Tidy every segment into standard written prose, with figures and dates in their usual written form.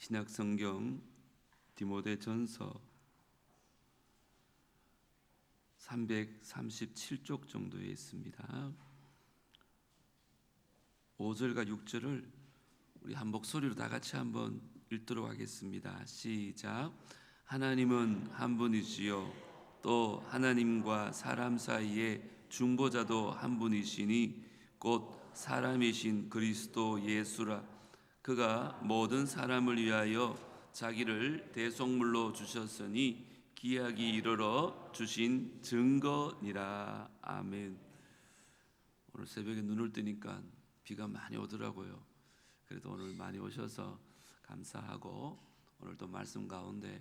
신약성경 디모데전서 337쪽 정도에 있습니다. 5절과 6절을 우리 한 목소리로 다 같이 한번 읽도록 하겠습니다. 시작. 하나님은 한 분이시요 또 하나님과 사람 사이에 중보자도 한 분이시니 곧 사람이신 그리스도 예수라. 그가 모든 사람을 위하여 자기를 대속물로 주셨으니 기약이 이르러 주신 증거니라. 아멘. 오늘 새벽에 눈을 뜨니까 비가 많이 오더라고요. 그래도 오늘 많이 오셔서 감사하고 오늘도 말씀 가운데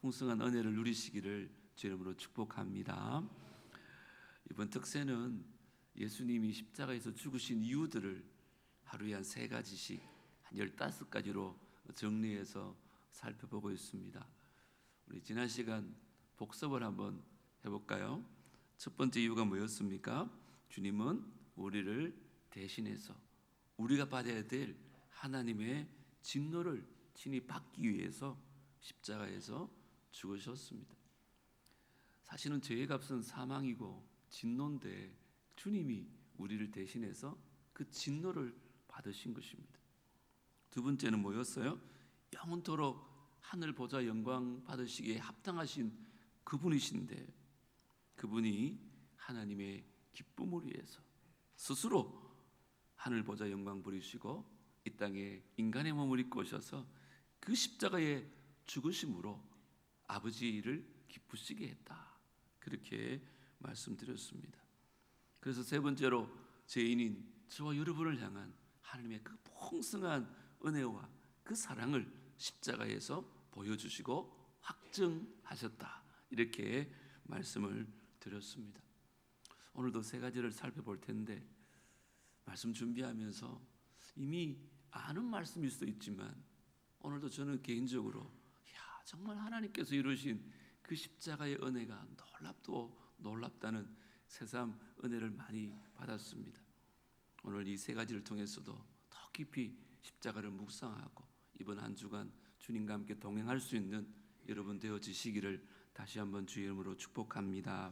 풍성한 은혜를 누리시기를 주 이름으로 축복합니다. 이번 특세는 예수님이 십자가에서 죽으신 이유들을 하루에 한 3가지씩 한 15가지로 정리해서 살펴보고 있습니다. 우리 지난 시간 복습을 한번 해볼까요? 첫 번째 이유가 뭐였습니까? 주님은 우리를 대신해서 우리가 받아야 될 하나님의 진노를 친히 받기 위해서 십자가에서 죽으셨습니다. 사실은 죄의 값은 사망이고 진노인데 주님이 우리를 대신해서 그 진노를 받으신 것입니다. 두 번째는 뭐였어요? 영원토록 하늘 보좌 영광 받으시기에 합당하신 그분이신데 그분이 하나님의 기쁨을 위해서 스스로 하늘 보좌 영광 부리시고 이 땅에 인간의 몸을 입고 오셔서 그 십자가의 죽으심으로 아버지를 기쁘시게 했다. 그렇게 말씀드렸습니다. 그래서 세 번째로 죄인인 저와 여러분을 향한 하나님의 그 풍성한 은혜와 그 사랑을 십자가에서 보여주시고 확증하셨다. 이렇게 말씀을 드렸습니다. 오늘도 3가지를 살펴볼 텐데 말씀 준비하면서 이미 아는 말씀일 수도 있지만 오늘도 저는 개인적으로 정말 하나님께서 이루신 그 십자가의 은혜가 놀랍도 놀랍다는 새삼 은혜를 많이 받았습니다. 오늘 이 3가지를 통해서도 더 깊이 십자가를 묵상하고 이번 한 주간 주님과 함께 동행할 수 있는 여러분 되어지시기를 다시 한번 주의 이름으로 축복합니다.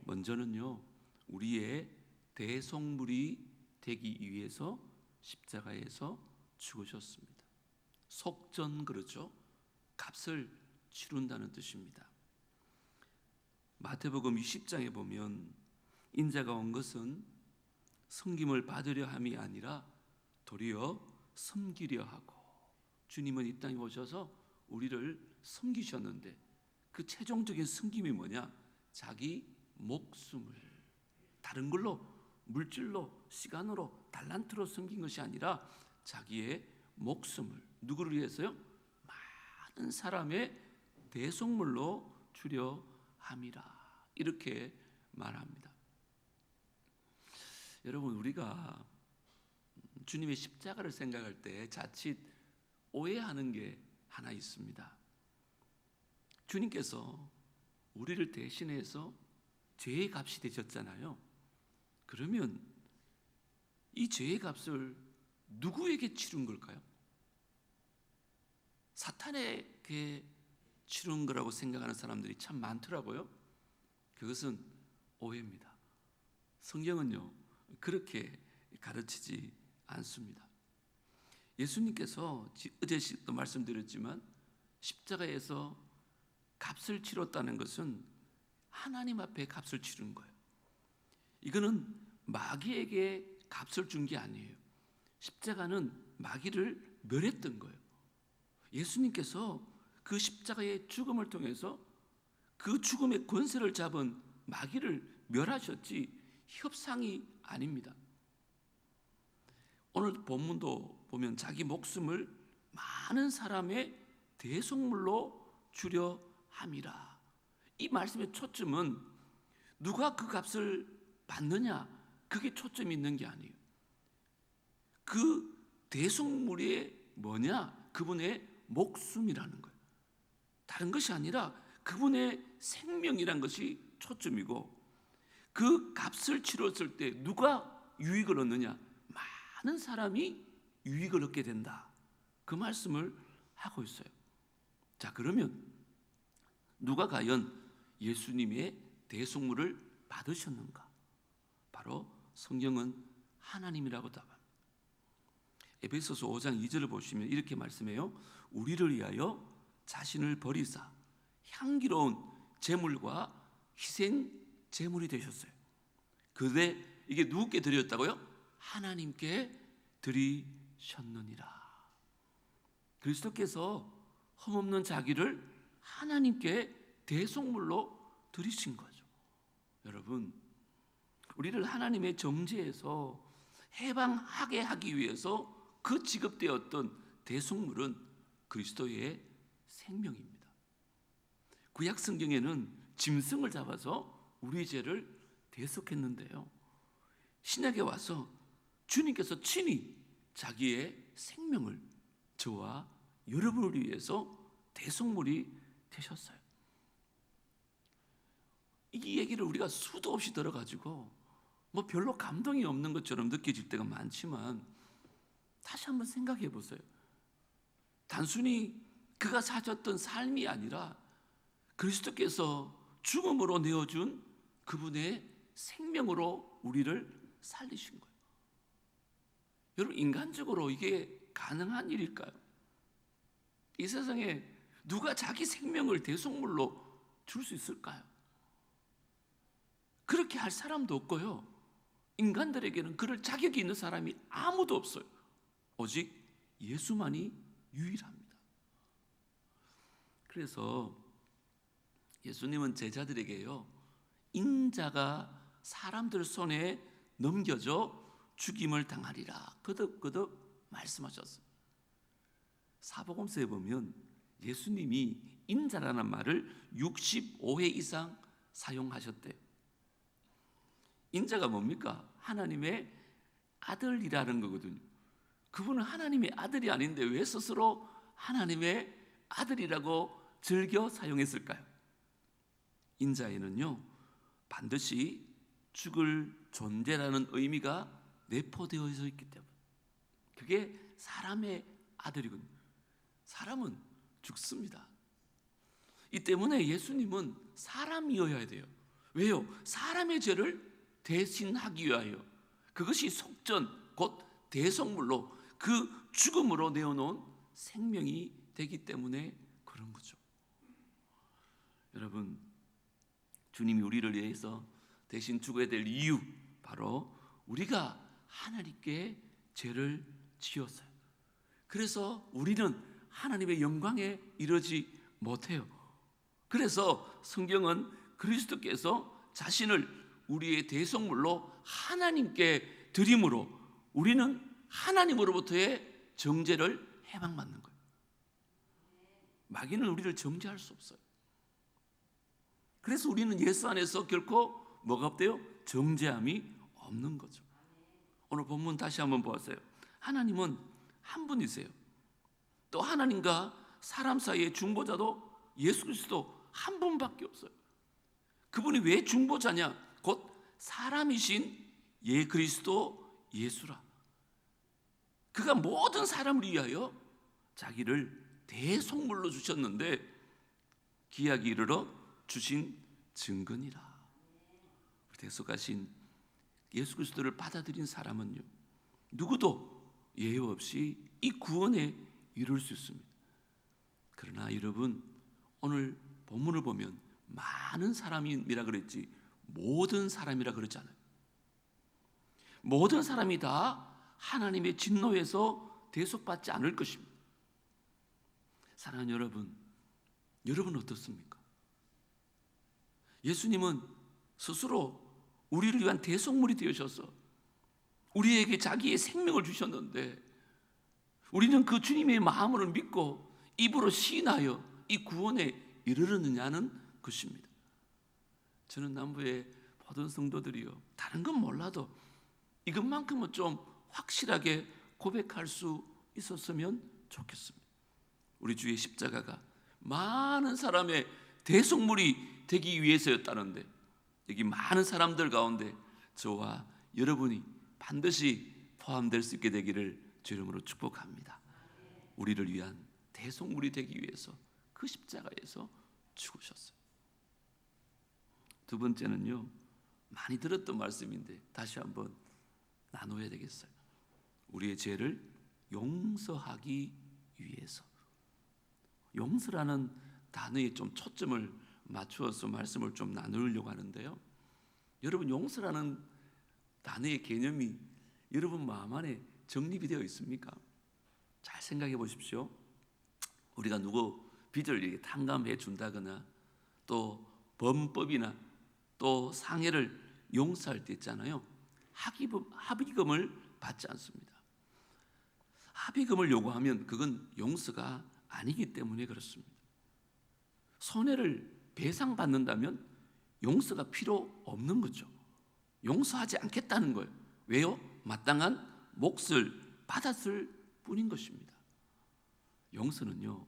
먼저는요, 우리의 대속물이 되기 위해서 십자가에서 죽으셨습니다. 속전 그렇죠? 값을 치룬다는 뜻입니다. 마태복음 20장에 보면 인자가 온 것은 섬김을 받으려 함이 아니라 도리어 섬기려 하고, 주님은 이 땅에 오셔서 우리를 섬기셨는데 그 최종적인 섬김이 뭐냐? 자기 목숨을 다른 걸로 물질로 시간으로 달란트로 섬긴 것이 아니라 자기의 목숨을 누구를 위해서요? 많은 사람의 대속물로 주려 함이라. 이렇게 말합니다. 여러분, 우리가 주님의 십자가를 생각할 때 자칫 오해하는 게 하나 있습니다. 주님께서 우리를 대신해서 죄의 값이 되셨잖아요. 그러면 이 죄의 값을 누구에게 치른 걸까요? 사탄에게 치른 거라고 생각하는 사람들이 참 많더라고요. 그것은 오해입니다. 성경은요, 그렇게 가르치지 않습니다. 예수님께서 어제도 말씀드렸지만 십자가에서 값을 치렀다는 것은 하나님 앞에 값을 치른 거예요. 이거는 마귀에게 값을 준 게 아니에요. 십자가는 마귀를 멸했던 거예요. 예수님께서 그 십자가의 죽음을 통해서 그 죽음의 권세를 잡은 마귀를 멸하셨지 협상이 아닙니다. 오늘 본문도 보면 자기 목숨을 많은 사람의 대속물로 주려 함이라. 이 말씀의 초점은 누가 그 값을 받느냐, 그게 초점이 있는 게 아니에요. 그 대속물이 뭐냐? 그분의 목숨이라는 거예요. 다른 것이 아니라 그분의 생명이란 것이 초점이고, 그 값을 치렀을 때 누가 유익을 얻느냐? 많은 사람이 유익을 얻게 된다. 그 말씀을 하고 있어요. 자, 그러면 누가 과연 예수님의 대속물을 받으셨는가? 바로 성경은 하나님이라고 답합니다. 에베소서 5장 2절을 보시면 이렇게 말씀해요. 우리를 위하여 자신을 버리사 향기로운 제물과 희생 제물이 되셨어요. 그런데 이게 누구께 드렸다고요? 하나님께 드리셨느니라. 그리스도께서 흠없는 자기를 하나님께 대속물로 드리신 거죠. 여러분, 우리를 하나님의 정죄에서 해방하게 하기 위해서 그 지급되었던 대속물은 그리스도의 생명입니다. 구약 성경에는 짐승을 잡아서 우리 죄를 대속했는데요, 신약에 와서 주님께서 친히 자기의 생명을 저와 여러분을 위해서 대속물이 되셨어요. 이 얘기를 우리가 수도 없이 들어가지고 뭐 별로 감동이 없는 것처럼 느껴질 때가 많지만 다시 한번 생각해 보세요. 단순히 그가 사셨던 삶이 아니라 그리스도께서 죽음으로 내어준 그분의 생명으로 우리를 살리신 거예요. 여러분, 인간적으로 이게 가능한 일일까요? 이 세상에 누가 자기 생명을 대속물로 줄 수 있을까요? 그렇게 할 사람도 없고요, 인간들에게는 그럴 자격이 있는 사람이 아무도 없어요. 오직 예수만이 유일합니다. 그래서 예수님은 제자들에게요, 인자가 사람들 손에 넘겨져 죽임을 당하리라 거듭거듭 말씀하셨어요. 사복음서에 보면 예수님이 인자라는 말을 65회 이상 사용하셨대요. 인자가 뭡니까? 하나님의 아들이라는 거거든요. 그분은 하나님의 아들이 아닌데 왜 스스로 하나님의 아들이라고 즐겨 사용했을까요? 인자에는요, 반드시 죽을 존재라는 의미가 내포되어 있기 때문에, 그게 사람의 아들이거든요. 사람은 죽습니다. 이 때문에 예수님은 사람이어야 돼요. 왜요? 사람의 죄를 대신하기 위하여, 그것이 속전 곧 대속물로 그 죽음으로 내어놓은 생명이 되기 때문에 그런 거죠. 여러분, 주님이 우리를 위해서 대신 죽어야 될 이유, 바로 우리가 하나님께 죄를 지었어요. 그래서 우리는 하나님의 영광에 이르지 못해요. 그래서 성경은 그리스도께서 자신을 우리의 대속물로 하나님께 드림으로 우리는 하나님으로부터의 정죄를 해방받는 거예요. 마귀는 우리를 정죄할 수 없어요. 그래서 우리는 예수 안에서 결코 뭐가 없대요? 정죄함이 없는 거죠. 오늘 본문 다시 한번 보았어요. 하나님은 한 분이세요. 또 하나님과 사람 사이의 중보자도 예수 그리스도 한 분밖에 없어요. 그분이 왜 중보자냐? 곧 사람이신 예 그리스도 예수라. 그가 모든 사람을 위하여 자기를 대속물로 주셨는데 기약이 이르러 주신 증거니라. 대속하신 예수 그리스도를 받아들인 사람은요, 누구도 예외 없이 이 구원에 이룰 수 있습니다. 그러나 여러분, 오늘 본문을 보면 많은 사람이라 그랬지 모든 사람이라 그러지 않아요. 모든 사람이 다 하나님의 진노에서 대속받지 않을 것입니다. 사랑하는 여러분, 여러분 어떻습니까? 예수님은 스스로 우리를 위한 대속물이 되셔서 우리에게 자기의 생명을 주셨는데, 우리는 그 주님의 마음으로 믿고 입으로 시인하여 이 구원에 이르렀느냐는 것입니다. 저는 남부의 모든 성도들이요, 다른 건 몰라도 이것만큼은 좀 확실하게 고백할 수 있었으면 좋겠습니다. 우리 주의 십자가가 많은 사람의 대속물이 되기 위해서였다는데, 여기 많은 사람들 가운데 저와 여러분이 반드시 포함될 수 있게 되기를 주 이름으로 축복합니다. 우리를 위한 대속물이 되기 위해서 그 십자가에서 죽으셨어요. 두 번째는요, 많이 들었던 말씀인데 다시 한번 나눠야 되겠어요. 우리의 죄를 용서하기 위해서. 용서라는 단어에 좀 초점을 맞추어서 말씀을 좀 나누려고 하는데요, 여러분, 용서라는 단어의 개념이 여러분 마음 안에 정립이 되어 있습니까? 잘 생각해 보십시오. 우리가 누구 빚을 이렇게 탕감해 준다거나 또 범법이나 또 상해를 용서할 때 있잖아요, 합의금을 받지 않습니다. 합의금을 요구하면 그건 용서가 아니기 때문에 그렇습니다. 손해를 배상받는다면 용서가 필요 없는 거죠. 용서하지 않겠다는 거예요. 왜요? 마땅한 몫을 받았을 뿐인 것입니다. 용서는요,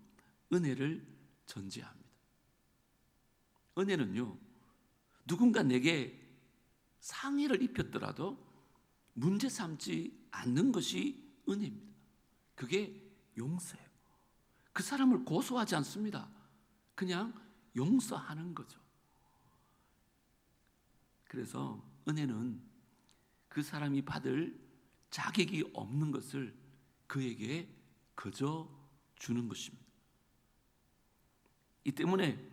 은혜를 전제합니다. 은혜는요, 누군가 내게 상해를 입혔더라도 문제 삼지 않는 것이 은혜입니다. 그게 용서예요. 그 사람을 고소하지 않습니다. 그냥 용서하는 거죠. 그래서 은혜는 그 사람이 받을 자격이 없는 것을 그에게 거저 주는 것입니다. 이 때문에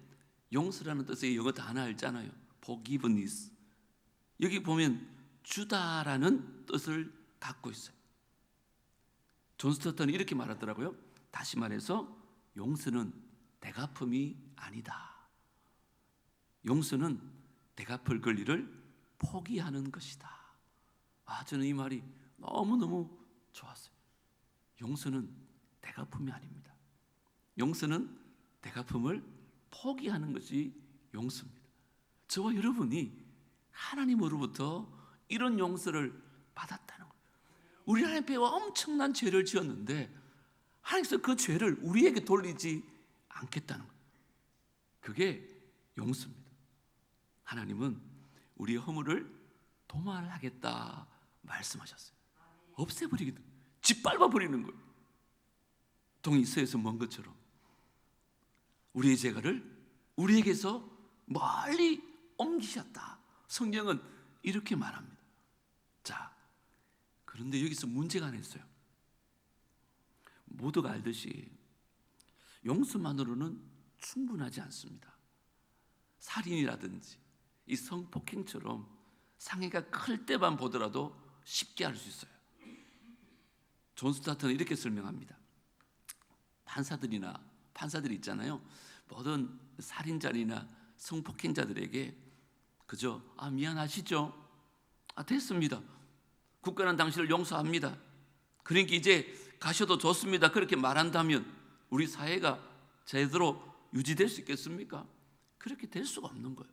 용서라는 뜻의 영어 단어 알잖아요. forgiveness. 여기 보면 주다라는 뜻을 갖고 있어요. 존 스토턴이 이렇게 말하더라고요. 다시 말해서 용서는 대갚음이 아니다. 용서는 대갚을 권리를 포기하는 것이다. 저는 이 말이 너무너무 좋았어요. 용서는 대갚음이 아닙니다. 용서는 대갚음을 포기하는 것이 용서입니다. 저와 여러분이 하나님으로부터 이런 용서를 받았다는 거예요. 우리 하나님 앞에 엄청난 죄를 지었는데 하나님께서 그 죄를 우리에게 돌리지 않겠다는 거예요. 그게 용서입니다. 하나님은 우리의 허물을 도말하겠다 말씀하셨어요. 없애버리겠다. 짓밟아버리는 거예요. 동이서에서 먼 것처럼 우리의 죄가를 우리에게서 멀리 옮기셨다. 성경은 이렇게 말합니다. 자, 그런데 여기서 문제가 하나 있어요. 모두가 알듯이 용서만으로는 충분하지 않습니다. 살인이라든지 이 성폭행처럼 상해가 클 때만 보더라도 쉽게 할 수 있어요. 존 스타턴은 이렇게 설명합니다. 판사들이 있잖아요. 모든 살인자나 성폭행자들에게 그저 미안하시죠? 됐습니다. 국가는 당신을 용서합니다. 그러니까 이제 가셔도 좋습니다. 그렇게 말한다면 우리 사회가 제대로 유지될 수 있겠습니까? 그렇게 될 수가 없는 거예요.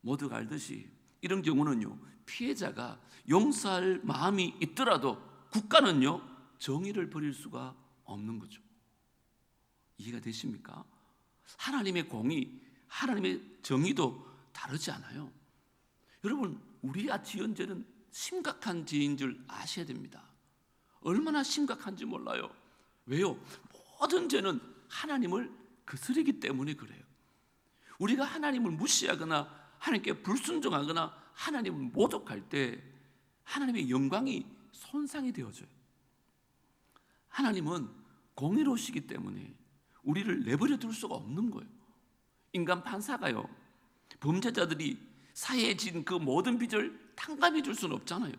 모두가 알듯이 이런 경우는요, 피해자가 용서할 마음이 있더라도 국가는요, 정의를 버릴 수가 없는 거죠. 이해가 되십니까? 하나님의 공의, 하나님의 정의도 다르지 않아요. 여러분, 우리가 지은 죄는 심각한 죄인 줄 아셔야 됩니다. 얼마나 심각한지 몰라요. 왜요? 모든 죄는 하나님을 거스르기 때문에 그래요. 우리가 하나님을 무시하거나 하나님께 불순종하거나 하나님을 모독할 때 하나님의 영광이 손상이 되어져요. 하나님은 공의로우시기 때문에 우리를 내버려 둘 수가 없는 거예요. 인간 판사가요, 범죄자들이 사회에 진 그 모든 빚을 탕감해 줄 수는 없잖아요.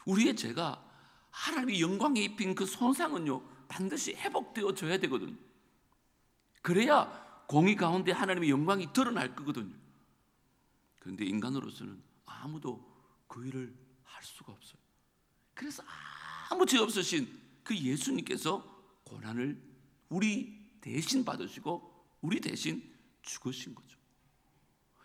우리의 죄가 하나님의 영광에 입힌 그 손상은요, 반드시 회복되어져야 되거든요. 그래야 공의 가운데 하나님의 영광이 드러날 거거든요. 그런데 인간으로서는 아무도 그 일을 할 수가 없어요. 그래서 아무 죄 없으신 그 예수님께서 고난을 우리 대신 받으시고 우리 대신 죽으신 거죠.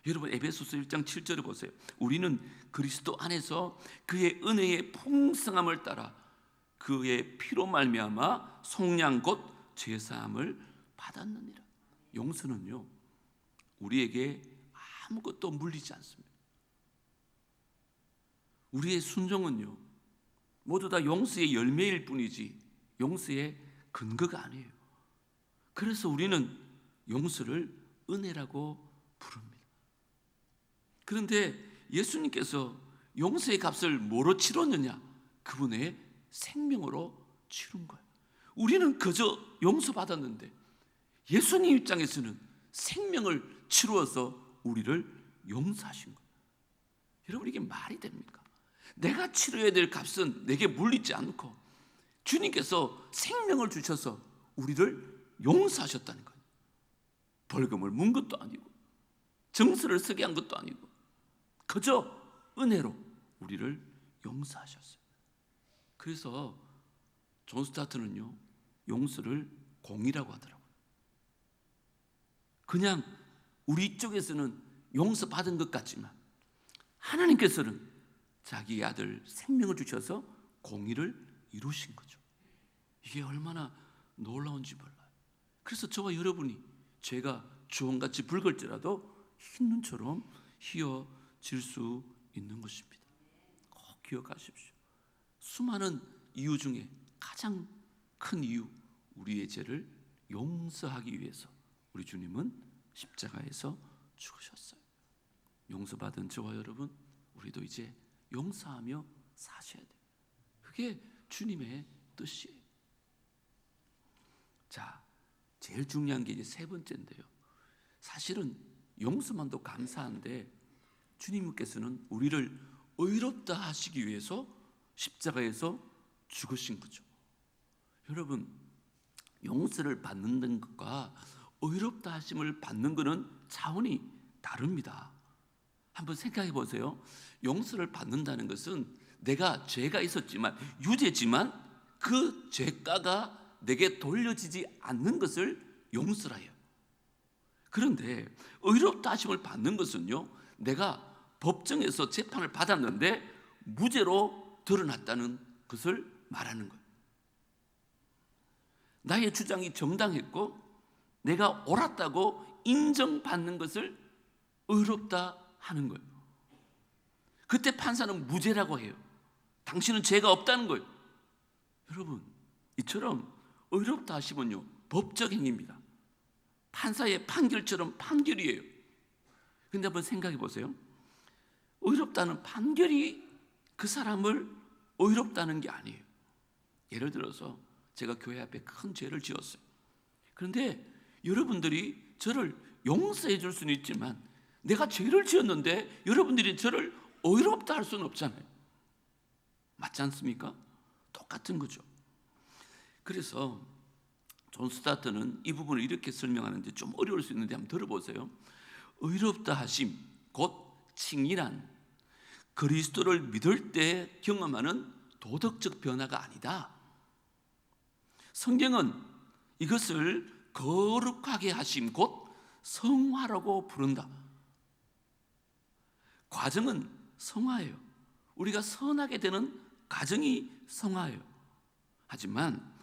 여러분, 에베소서 1장 7절을 보세요. 우리는 그리스도 안에서 그의 은혜의 풍성함을 따라 그의 피로 말미암아 속량 곧 죄사함을 받았느니라. 용서는요, 우리에게 아무것도 물리지 않습니다. 우리의 순종은요, 모두 다 용서의 열매일 뿐이지 용서의 근거가 아니에요. 그래서 우리는 용서를 은혜라고 부릅니다. 그런데 예수님께서 용서의 값을 뭐로 치렀느냐? 그분의 생명으로 치른 거예요. 우리는 그저 용서받았는데 예수님 입장에서는 생명을 치루어서 우리를 용서하신 거예요. 여러분, 이게 말이 됩니까? 내가 치러야 될 값은 내게 물리지 않고 주님께서 생명을 주셔서 우리를 용서하셨다는 거예요. 벌금을 문 것도 아니고 정서를 쓰게 한 것도 아니고 그저 은혜로 우리를 용서하셨어요. 그래서 존 스타트는요, 용서를 공의라고 하더라고요. 그냥 우리 쪽에서는 용서받은 것 같지만 하나님께서는 자기 아들 생명을 주셔서 공의를 이루신 거죠. 이게 얼마나 놀라운지 몰라요. 그래서 저와 여러분이 죄가 주홍같이 붉을지라도 흰 눈처럼 희어질 수 있는 것입니다. 꼭 기억하십시오. 수많은 이유 중에 가장 큰 이유, 우리의 죄를 용서하기 위해서 우리 주님은 십자가에서 죽으셨어요. 용서받은 저와 여러분, 우리도 이제 용서하며 사셔야 돼요. 그게 주님의 뜻이에요. 자, 제일 중요한 게 이제 세 번째인데요. 사실은 용서만도 감사한데 주님께서는 우리를 의롭다 하시기 위해서 십자가에서 죽으신 거죠. 여러분, 용서를 받는 것과 의롭다 하심을 받는 것은 차원이 다릅니다. 한번 생각해 보세요. 용서를 받는다는 것은 내가 죄가 있었지만, 유죄지만 그 죄가가 내게 돌려지지 않는 것을 용서라 해요. 그런데 의롭다 하심을 받는 것은요, 내가 법정에서 재판을 받았는데 무죄로 드러났다는 것을 말하는 거예요. 나의 주장이 정당했고 내가 옳았다고 인정받는 것을 의롭다 하는 거예요. 그때 판사는 무죄라고 해요. 당신은 죄가 없다는 거예요. 여러분, 이처럼 의롭다 하시면요, 법적 행위입니다. 판사의 판결처럼 판결이에요. 근데 한번 생각해 보세요. 의롭다는 판결이 그 사람을 의롭다는 게 아니에요. 예를 들어서 제가 교회 앞에 큰 죄를 지었어요. 그런데 여러분들이 저를 용서해 줄 수는 있지만 내가 죄를 지었는데 여러분들이 저를 의롭다 할 수는 없잖아요. 맞지 않습니까? 똑같은 거죠. 그래서 존 스타트는 이 부분을 이렇게 설명하는데 좀 어려울 수 있는데 한번 들어보세요. 의롭다 하심, 곧 칭의란 그리스도를 믿을 때 경험하는 도덕적 변화가 아니다. 성경은 이것을 거룩하게 하심, 곧 성화라고 부른다. 과정은 성화예요. 우리가 선하게 되는 과정이 성화예요. 하지만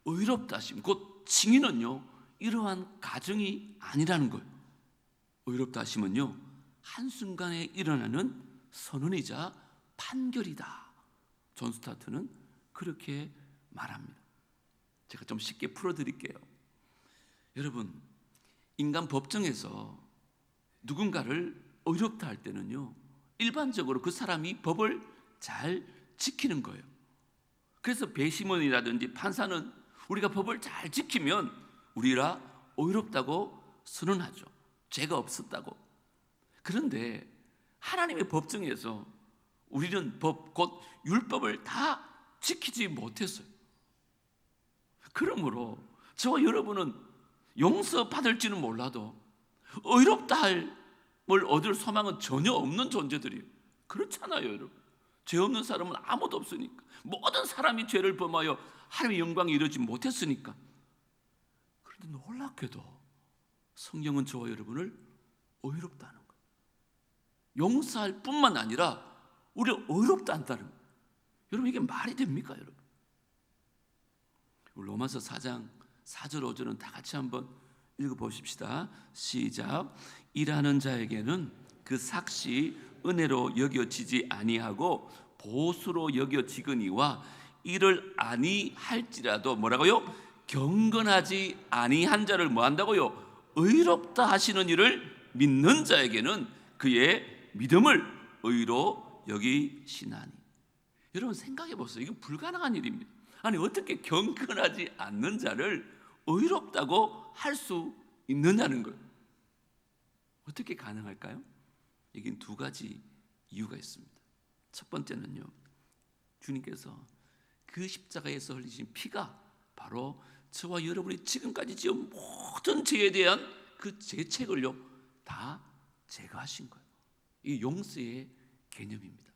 의롭다 하심, 곧 칭의는요, 이러한 과정이 아니라는 거예요. 의롭다 하심은요, 한순간에 일어나는 선언이자 판결이다. 존 스타트는 그렇게 말합니다. 제가 좀 쉽게 풀어드릴게요. 여러분, 인간 법정에서 누군가를 의롭다 할 때는요, 일반적으로 그 사람이 법을 잘 지키는 거예요. 그래서 배심원이라든지 판사는 우리가 법을 잘 지키면 우리가 의롭다고 선언하죠. 죄가 없었다고. 그런데 하나님의 법정에서 우리는 법, 곧 율법을 다 지키지 못했어요. 그러므로 저와 여러분은 용서받을지는 몰라도 의롭다 함을 얻을 소망은 전혀 없는 존재들이에요. 그렇잖아요, 여러분. 죄 없는 사람은 아무도 없으니까. 모든 사람이 죄를 범하여 하나님의 영광에 이르지 못했으니까. 그런데 놀랍게도 성경은 저와 여러분을 의롭다 하는 거예요. 용서할 뿐만 아니라 우리를 의롭다 한다는 거예요. 여러분, 이게 말이 됩니까, 여러분? 로마서 4장 4절 5절은 다 같이 한번 읽어보십시다. 시작. 일하는 자에게는 그 삭시 은혜로 여겨지지 아니하고 보수로 여겨지거니와 이를 아니할지라도 뭐라고요? 경건하지 아니한 자를 뭐 한다고요? 의롭다 하시는 이를 믿는 자에게는 그의 믿음을 의로 여기시나니. 여러분 생각해 보세요. 이건 불가능한 일입니다. 아니 어떻게 경건하지 않는 자를 의롭다고 할 수 있느냐는 거예요. 어떻게 가능할까요? 여긴 두 가지 이유가 있습니다. 첫 번째는요, 주님께서 그 십자가에서 흘리신 피가 바로 저와 여러분이 지금까지 지은 모든 죄에 대한 그 죄책을요 다 제거하신 거예요. 이 용서의 개념입니다.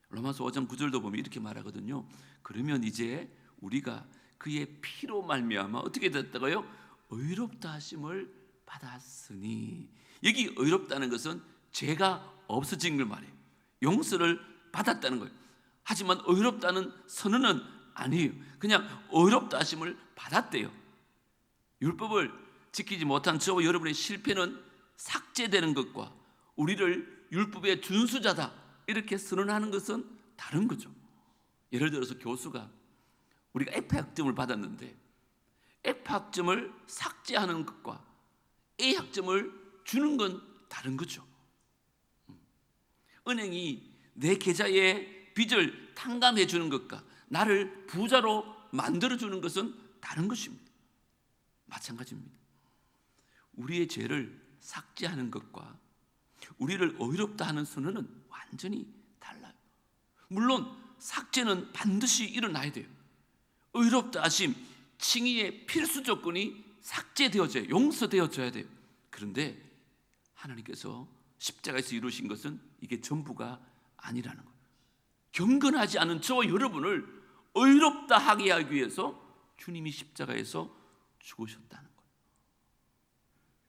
로마서 5장 9절도 보면 이렇게 말하거든요. 그러면 이제 우리가 그의 피로 말미암아 어떻게 됐다고요? 의롭다 하심을 받았으니. 여기 의롭다는 것은 죄가 없어진 걸 말해요. 용서를 받았다는 거예요. 하지만 의롭다는 선언은 아니에요. 그냥 의롭다 하심을 받았대요. 율법을 지키지 못한 저와 여러분의 실패는 삭제되는 것과 우리를 율법의 준수자다 이렇게 선언하는 것은 다른 거죠. 예를 들어서 교수가 우리가 F학점을 받았는데 F학점을 삭제하는 것과 A학점을 주는 건 다른 거죠. 은행이 내 계좌의 빚을 탕감해 주는 것과 나를 부자로 만들어 주는 것은 다른 것입니다. 마찬가지입니다. 우리의 죄를 삭제하는 것과 우리를 의롭다 하는 선언은 완전히 달라요. 물론 삭제는 반드시 일어나야 돼요. 의롭다 하심, 칭의의 필수 조건이 삭제되어져야, 용서되어져야 돼요. 그런데 하나님께서 십자가에서 이루신 것은 이게 전부가 아니라는 거예요. 경건하지 않은 저와 여러분을 의롭다 하게 하기 위해서 주님이 십자가에서 죽으셨다는 거예요.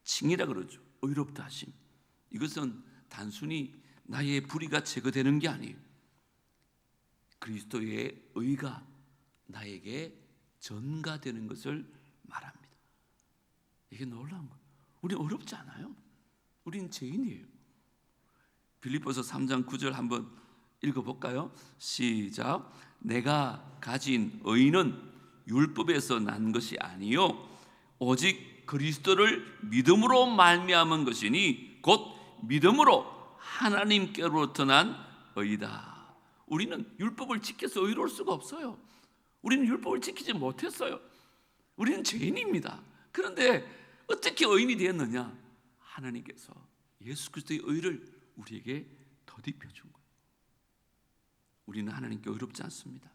칭의라 그러죠. 의롭다 하심. 이것은 단순히 나의 불의가 제거되는 게 아니에요. 그리스도의 의가 나에게 전가되는 것을 말합니다. 이게 놀라운 거예요. 우리는 어렵지 않아요. 우리는 죄인이에요. 빌립보서 3장 9절 한번 읽어볼까요? 시작. 내가 가진 의는 율법에서 난 것이 아니요 오직 그리스도를 믿음으로 말미암은 것이니 곧 믿음으로 하나님께로부터 난 의다. 우리는 율법을 지켜서 의로울 수가 없어요. 우리는 율법을 지키지 못했어요. 우리는 죄인입니다. 그런데 어떻게 의인이 되었느냐? 하나님께서 예수 그리스도의 의를 우리에게 덧입혀 준 거예요. 우리는 하나님께 의롭지 않습니다.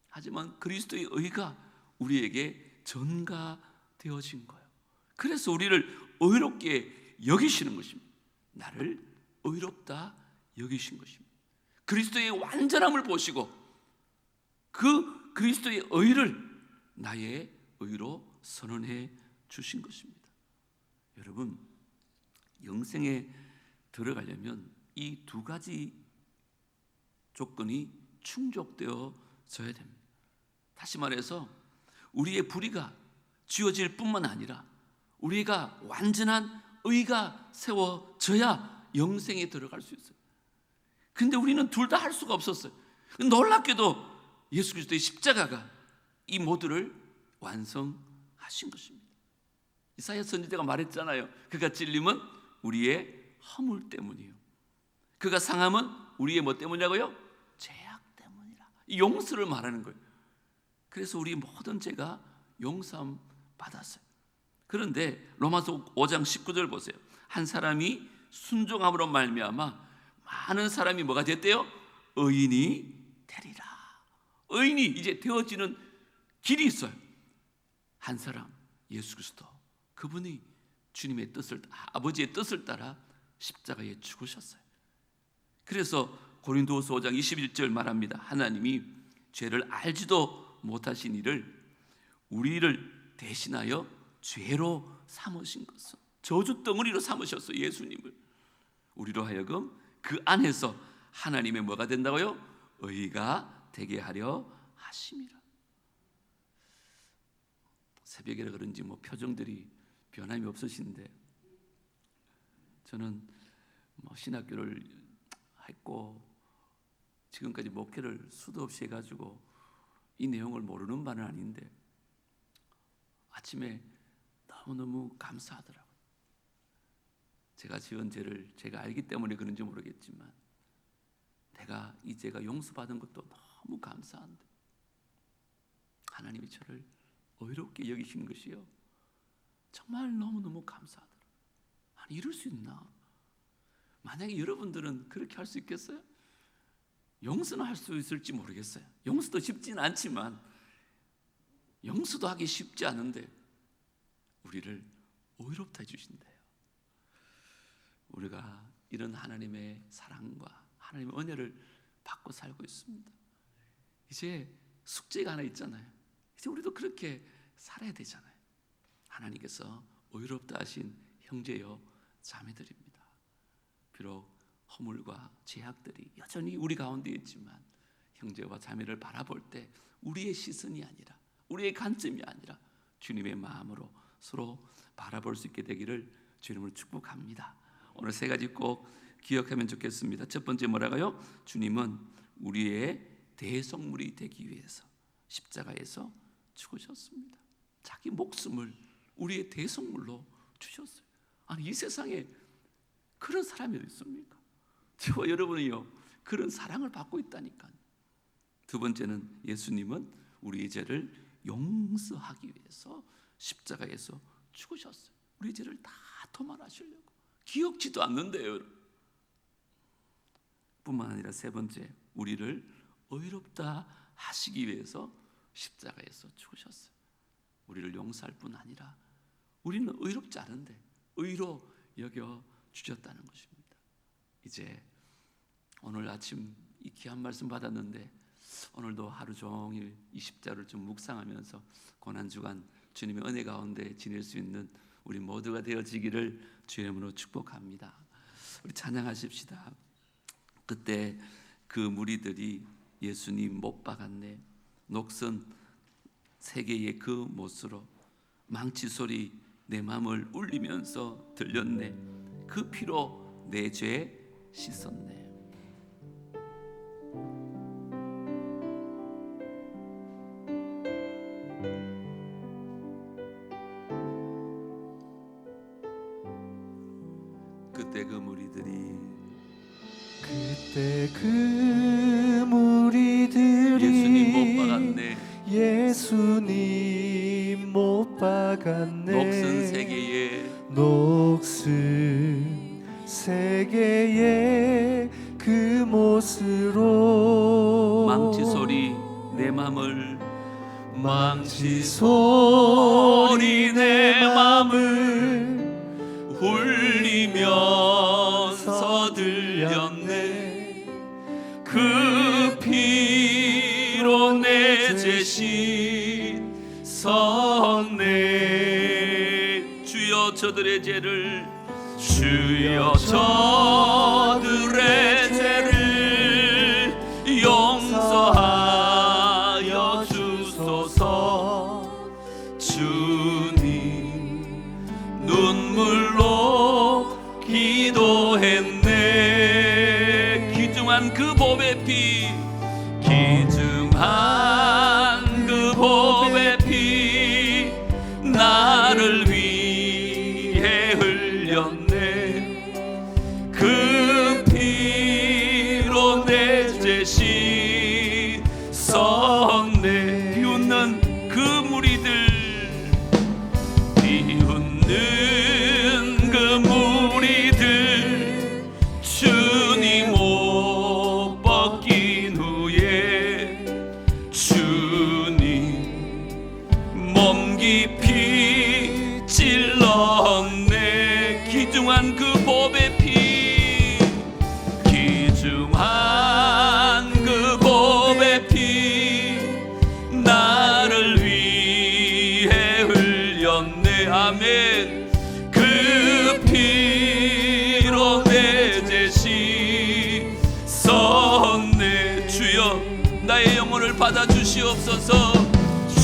하지만 그리스도의 의가 우리에게 전가되어진 거예요. 그래서 우리를 의롭게 여기시는 것입니다. 나를 의롭다 여기신 것입니다. 그리스도의 완전함을 보시고 그 그리스도의 의를 나의 의로 선언해 주신 것입니다. 여러분, 영생에 들어가려면 이 두 가지 조건이 충족되어져야 됩니다. 다시 말해서 우리의 불의가 지워질 뿐만 아니라 우리가 완전한 의가 세워져야 영생에 들어갈 수 있어요. 근데 우리는 둘 다 할 수가 없었어요. 놀랍게도 예수 그리스도의 십자가가 이 모두를 완성하신 것입니다. 이사야 선지자가 말했잖아요. 그가 찔림은 우리의 허물 때문이에요. 그가 상함은 우리의 뭐 때문이라고요? 죄악 때문이라. 이 용서를 말하는 거예요. 그래서 우리 모든 죄가 용서함 받았어요. 그런데 로마서 5장 19절 보세요. 한 사람이 순종함으로 말미암아 많은 사람이 뭐가 됐대요? 의인이 되리라. 의인이 이제 되어지는 길이 있어요. 한 사람, 예수 그리스도. 그분이 주님의 뜻을, 아버지의 뜻을 따라 십자가에 죽으셨어요. 그래서 고린도후서 5장 21절 말합니다. 하나님이 죄를 알지도 못하신 이를 우리를 대신하여 죄로 삼으신 것은 저주 덩어리로 삼으셨어요. 예수님을 우리로 하여금 그 안에서 하나님의 뭐가 된다고요? 의가 되게 하려 하심이라. 새벽이라 그런지 뭐 표정들이 변함이 없으신데 저는 뭐 신학교를 했고 지금까지 목회를 수도 없이 해가지고 이 내용을 모르는 바는 아닌데 아침에 너무너무 감사하더라고요. 제가 지은 죄를 제가 알기 때문에 그런지 모르겠지만 내가 이 죄가 용서받은 것도 너무 감사한데 하나님이 저를 의롭게 여기신 것이요 정말 너무너무 감사하더라고요. 아니 이럴 수 있나? 만약에 여러분들은 그렇게 할 수 있겠어요? 용서는 할 수 있을지 모르겠어요. 용서도 쉽지는 않지만 용서도 하기 쉽지 않은데 우리를 의롭다 해주신대요. 우리가 이런 하나님의 사랑과 하나님의 은혜를 받고 살고 있습니다. 이제 숙제가 하나 있잖아요. 이제 우리도 그렇게 살아야 되잖아요. 하나님께서 의롭다 하신 형제여 자매들입니다. 비록 허물과 죄악들이 여전히 우리 가운데 있지만 형제와 자매를 바라볼 때 우리의 시선이 아니라 우리의 관점이 아니라 주님의 마음으로 서로 바라볼 수 있게 되기를 주님을 축복합니다. 오늘 세 가지 꼭 기억하면 좋겠습니다. 첫 번째 뭐라고요? 주님은 우리의 대속물이 되기 위해서 십자가에서 죽으셨습니다. 자기 목숨을 우리의 대속물로 주셨어요. 아니 이 세상에 그런 사람이 어디 있습니까? 저와 여러분이요 그런 사랑을 받고 있다니까요. 두 번째는 예수님은 우리의 죄를 용서하기 위해서 십자가에서 죽으셨어요. 우리의 죄를 다 도말하시려고. 기억지도 않는데요. 뿐만 아니라 세 번째, 우리를 의롭다 하시기 위해서 십자가에서 죽으셨어요. 우리를 용서할 뿐 아니라 우리는 의롭지 않은데 의로 여겨 주셨다는 것입니다. 이제 오늘 아침 이 귀한 말씀 받았는데 오늘도 하루 종일 이 십자를 좀 묵상하면서 고난주간 주님의 은혜 가운데 지낼 수 있는 우리 모두가 되어지기를 주의 이름으로 축복합니다. 우리 찬양하십시다. 그때 그 무리들이 예수님 못 박았네 녹슨 세계의 그 못으로 망치 소리 내 마음을 울리면서 들렸네 그 피로 내 죄 씻었네. 그때 그 무리들이 예수님 못 박았네 예수님 못 박았네 녹슨 세계의 그 못으로 망치 소리 내 맘을 망치 소리 내 맘을 울리면서 들렸네 그 피로 내 죄 씻었네 주여 저들의 죄를 주여 저들의 죄를 용서하여 주소서 주님 눈물로 기도했네 귀중한 그 보배 피 귀중한 그 보배 피 나를 위해 흘렸네 그 피로 내 죄 씻었네 비웃는 그 무리들 비웃는 그 무리들 주님 옷 벗긴 후에 주님 몸 깊이 찔렀네 귀중한 그 보배 피 귀중한 그 보배 피 나를 위해 흘렸네 아멘 그 피로 내 죄 씻었네 주여 나의 영혼을 받아 주시옵소서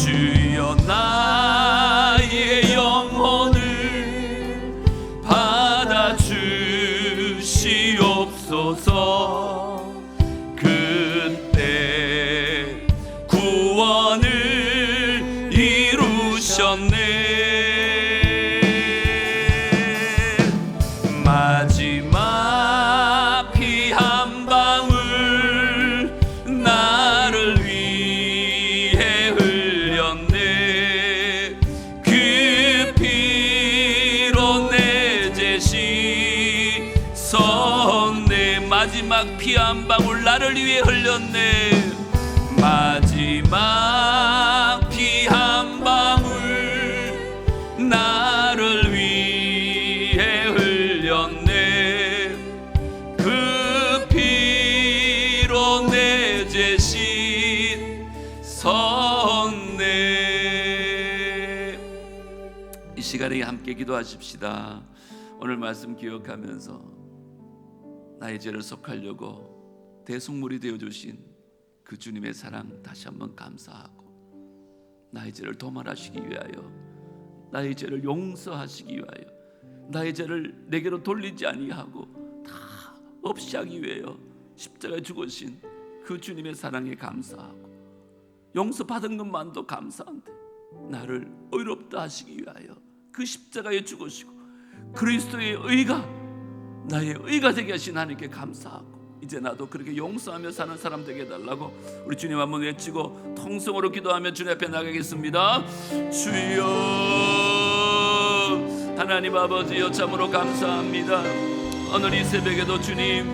주여 나의 영혼을 받아 주시옵소서 그때 구원을 이루셨네 피 한 방울 나를 위해 흘렸네. 마지막 피 한 방울 나를 위해 흘렸네. 그 피로 내 죄신 섰네. 이 시간에 함께 기도하십시다. 오늘 말씀 기억하면서 나의 죄를 속하려고 대속물이 되어주신 그 주님의 사랑 다시 한번 감사하고, 나의 죄를 도말하시기 위하여, 나의 죄를 용서하시기 위하여, 나의 죄를 내게로 돌리지 아니하고 다 없이 하기 위하여 십자가에 죽으신 그 주님의 사랑에 감사하고, 용서받은 것만도 감사한데 나를 의롭다 하시기 위하여 그 십자가에 죽으시고 그리스도의 의가 나의 의가 되게 하신 하나님께 감사하고, 이제 나도 그렇게 용서하며 사는 사람 되게 해달라고 우리 주님 한번 외치고 통성으로 기도하며 주님 앞에 나가겠습니다. 주여, 하나님 아버지여, 참으로 감사합니다. 오늘 이 새벽에도 주님